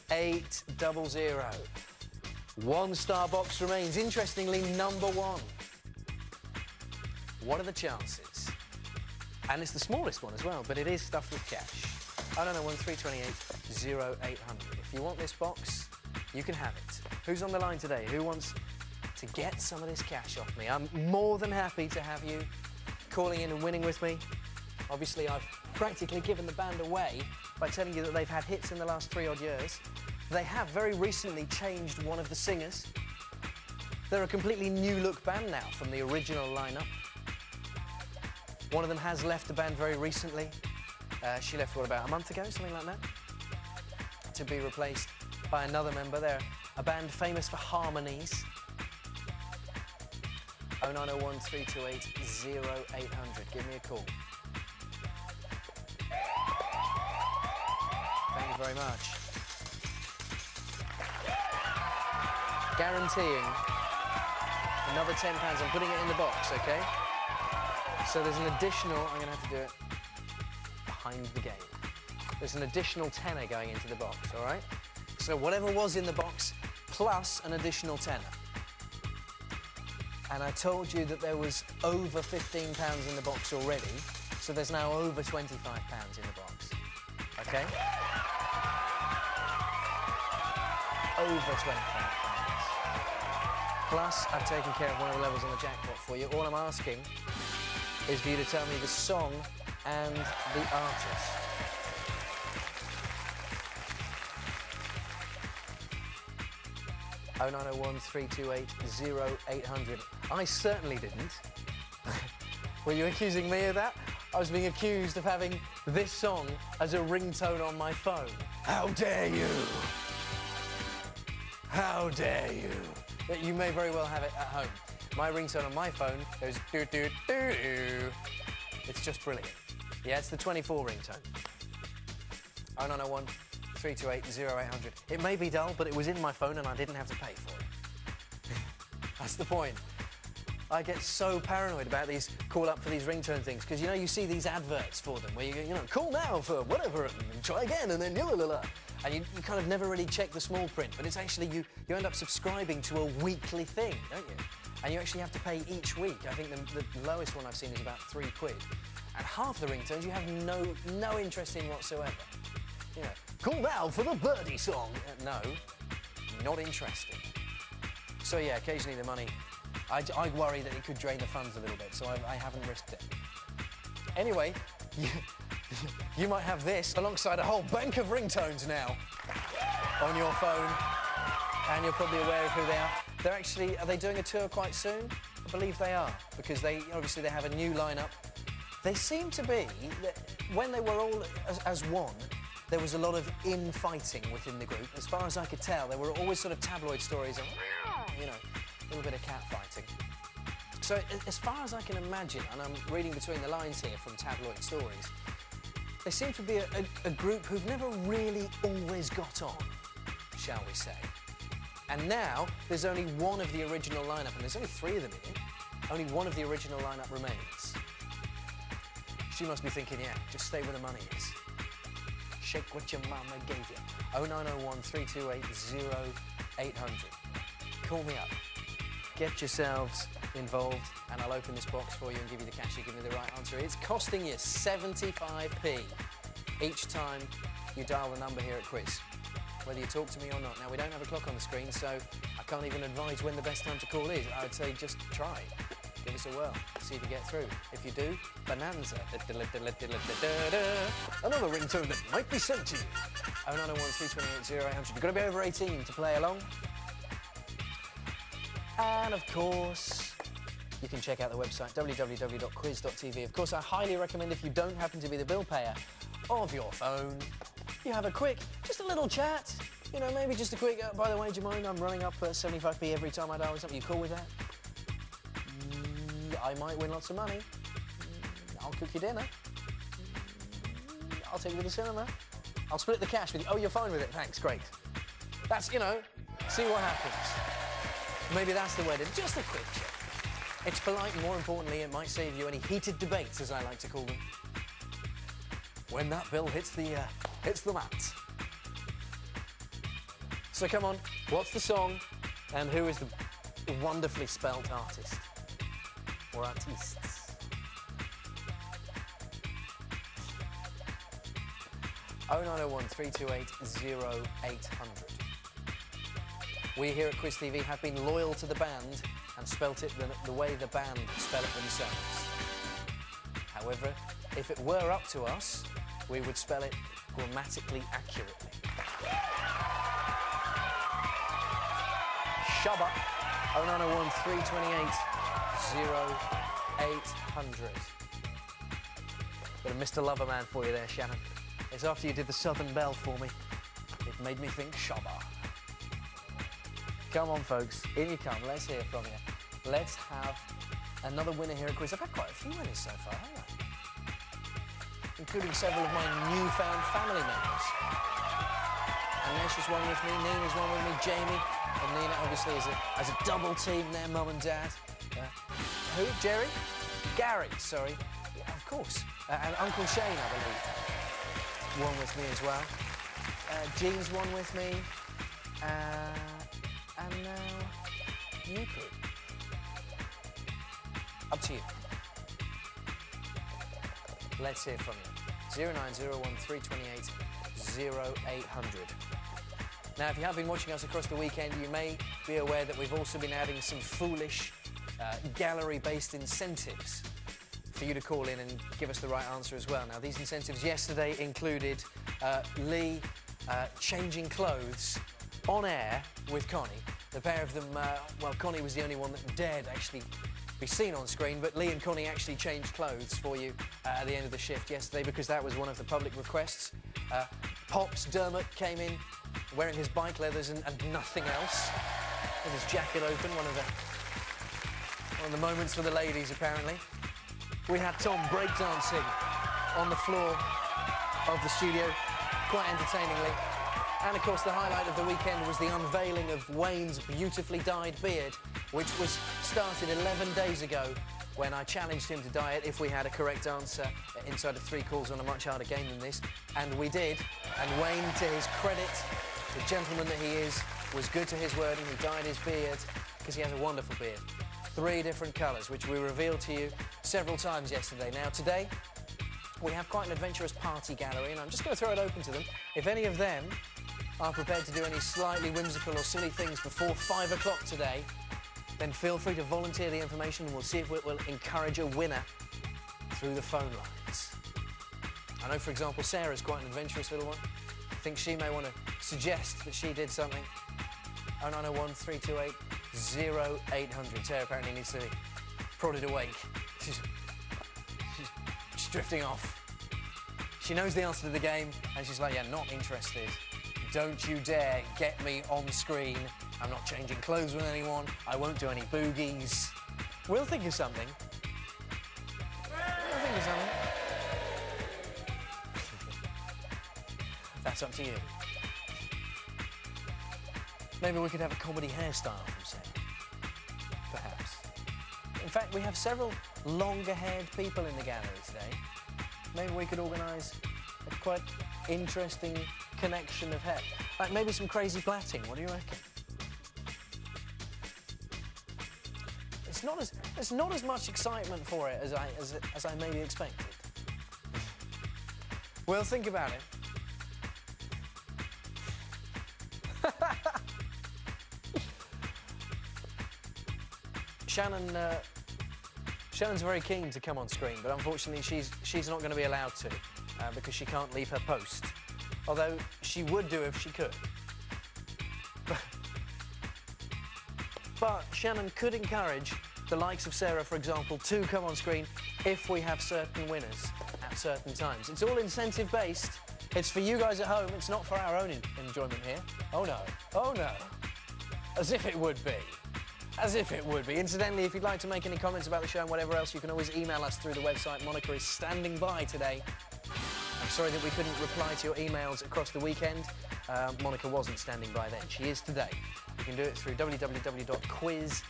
800. One-star box remains. Interestingly, number one. What are the chances? And it's the smallest one as well, but it is stuffed with cash. 091 0800. If you want this box, you can have it. Who's on the line today? Who wants to get some of this cash off me? I'm more than happy to have you calling in and winning with me. Obviously, I've practically given the band away by telling you that they've had hits in the last 3 odd years. They have very recently changed one of the singers. They're a completely new look band now from the original lineup. One of them has left the band very recently. She left, what, about a month ago, something like that? To be replaced by another member. They're a band famous for harmonies. 0901 328 0800. Give me a call. Thank you very much. Guaranteeing another £10. I'm putting it in the box, OK? So there's an additional... I'm going to have to do it behind the game. There's an additional tenner going into the box, all right? So whatever was in the box, plus an additional tenner. And I told you that there was over £15 in the box already, so there's now over £25 in the box, OK? Over £25. Plus, I've taken care of one of the levels on the jackpot for you. All I'm asking is for you to tell me the song and the artist. Oh 0901 328 0800. I certainly didn't. Were you accusing me of that? I was being accused of having this song as a ringtone on my phone. How dare you? How dare you? You may very well have it at home. My ringtone on my phone goes doo-doo-doo-doo. It's just brilliant. Yeah, it's the 24 ringtone. 0901 328 0800. It may be dull, but it was in my phone and I didn't have to pay for it. That's the point. I get so paranoid about these call up for these ringtone things because, you know, you see these adverts for them where you know, call now for whatever and try again and then la. And you kind of never really check the small print, but it's actually you end up subscribing to a weekly thing, don't you? And you actually have to pay each week. I think the lowest one I've seen is about £3. And half the ringtones you have no interest in whatsoever. You know, call now for the birdie song. No, not interested. So yeah, occasionally the money, I worry that it could drain the funds a little bit, so I haven't risked it. Anyway, you might have this alongside a whole bank of ringtones now on your phone, and you're probably aware of who they are. They're actually, are they doing a tour quite soon? I believe they are, because obviously they have a new lineup. They seem to be, when they were all as one, there was a lot of infighting within the group. As far as I could tell, there were always sort of tabloid stories of, you know, a little bit of cat fighting. So as far as I can imagine, and I'm reading between the lines here from tabloid stories, they seem to be a group who've never really always got on, shall we say. And now there's only one of the original lineup, and there's only 3 of them in it. Only one of the original lineup remains. She must be thinking, yeah, just stay where the money is. Shake what your mama gave you. 0901 328 0800. Call me up. Get yourselves involved, and I'll open this box for you and give you the cash. You give me the right answer. It's costing you 75p each time you dial the number here at Quiz, whether you talk to me or not. Now, we don't have a clock on the screen, so I can't even advise when the best time to call is. I would say just try. Give us a whirl. See if you get through. If you do, bonanza. Another ringtone that might be sent to you. 0901 328 0800. You've got to be over 18 to play along. And, of course, you can check out the website, www.quiz.tv. Of course, I highly recommend, if you don't happen to be the bill payer of your phone, you have a quick, just a little chat. You know, maybe just a quick, by the way, do you mind? I'm running up 75p every time I dial something. You cool with that? I might win lots of money. I'll cook your dinner. I'll take you to the cinema. I'll split the cash with you. Oh, you're fine with it? Thanks, great. That's, you know, see what happens. Maybe that's the way to... Just a quick check. It's polite, and more importantly, it might save you any heated debates, as I like to call them, when that bill hits the mat. So come on, what's the song and who is the wonderfully spelt artist or artistes? 0901 328 0800. We here at Quiz TV have been loyal to the band and spelt it the way the band spell it themselves. However, if it were up to us, we would spell it grammatically accurately. Shabba, 0901 328 0800. Got a Mr. Loverman for you there, Shannon. It's after you did the Southern Belle for me. It made me think Shabba. Come on, folks, in you come. Let's hear from you. Let's have another winner here at Quiz. I've had quite a few winners so far, haven't I? Including several of my newfound family members. Anesh is one with me, Nina's one with me, Jamie, and Nina obviously as a double team there, Mum and Dad. Who? Jerry? Gary, sorry. Yeah, of course. And Uncle Shane, I believe. One with me as well. Jean's one with me. And now you could. Up to you. Let's hear from you. 0901 328 0800. Now, if you have been watching us across the weekend, you may be aware that we've also been adding some foolish gallery-based incentives for you to call in and give us the right answer as well. Now, these incentives yesterday included Lee changing clothes on air with Connie. The pair of them, well, Connie was the only one that dared actually be seen on screen, but Lee and Connie actually changed clothes for you at the end of the shift yesterday because that was one of the public requests. Pops Dermot came in wearing his bike leathers and nothing else, with his jacket open, one of the moments for the ladies, apparently. We had Tom breakdancing on the floor of the studio, quite entertainingly. And, of course, the highlight of the weekend was the unveiling of Wayne's beautifully dyed beard, which was started 11 days ago when I challenged him to dye it if we had a correct answer inside of 3 calls on a much harder game than this. And we did. And Wayne, to his credit, the gentleman that he is, was good to his word and he dyed his beard because he has a wonderful beard. 3 different colours, which we revealed to you several times yesterday. Now, today, we have quite an adventurous party gallery, and I'm just going to throw it open to them. If any of them are prepared to do any slightly whimsical or silly things before 5 o'clock today, then feel free to volunteer the information and we'll see if it will encourage a winner through the phone lines. I know, for example, Sarah's quite an adventurous little one. I think she may want to suggest that she did something. 0901 328 0800. Sarah apparently needs to be prodded awake. She's drifting off. She knows the answer to the game and she's like, yeah, not interested. Don't you dare get me on screen. I'm not changing clothes with anyone. I won't do any boogies. We'll think of something. We'll think of something. That's up to you. Maybe we could have a comedy hairstyle from Sarah. Perhaps. In fact, we have several longer-haired people in the gallery today. Maybe we could organise a quite interesting connection of hair. Like maybe some crazy plaiting. What do you reckon? There's not as much excitement for it as I maybe expected. We'll think about it. Shannon's very keen to come on screen, but unfortunately she's not going to be allowed to because she can't leave her post. Although she would do if she could. But Shannon could encourage the likes of Sarah, for example, to come on screen if we have certain winners at certain times. It's all incentive-based. It's for you guys at home. It's not for our own enjoyment here. Oh, no. Oh, no. As if it would be. As if it would be. Incidentally, if you'd like to make any comments about the show and whatever else, you can always email us through the website. Monica is standing by today. I'm sorry that we couldn't reply to your emails across the weekend. Monica wasn't standing by then. She is today. You can do it through www.quiz.tv.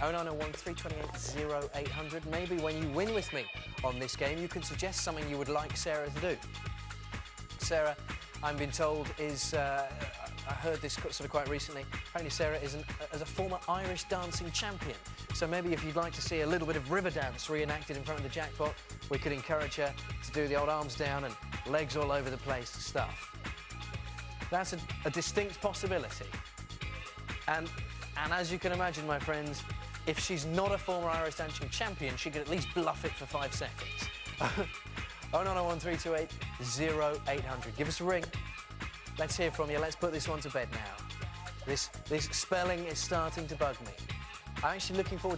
0901 328 0800. Maybe when you win with me on this game, you could suggest something you would like Sarah to do. Sarah, I'm being told, is... I heard this sort of quite recently. Apparently Sarah is a former Irish dancing champion. So maybe if you'd like to see a little bit of river dance reenacted in front of the jackpot, we could encourage her to do the old arms down and legs all over the place stuff. That's a distinct possibility. And as you can imagine, my friends, if she's not a former Irish dancing champion, she could at least bluff it for 5 seconds. 0901328 0800. Give us a ring. Let's hear from you. Let's put this one to bed now. This spelling is starting to bug me. I'm actually looking forward to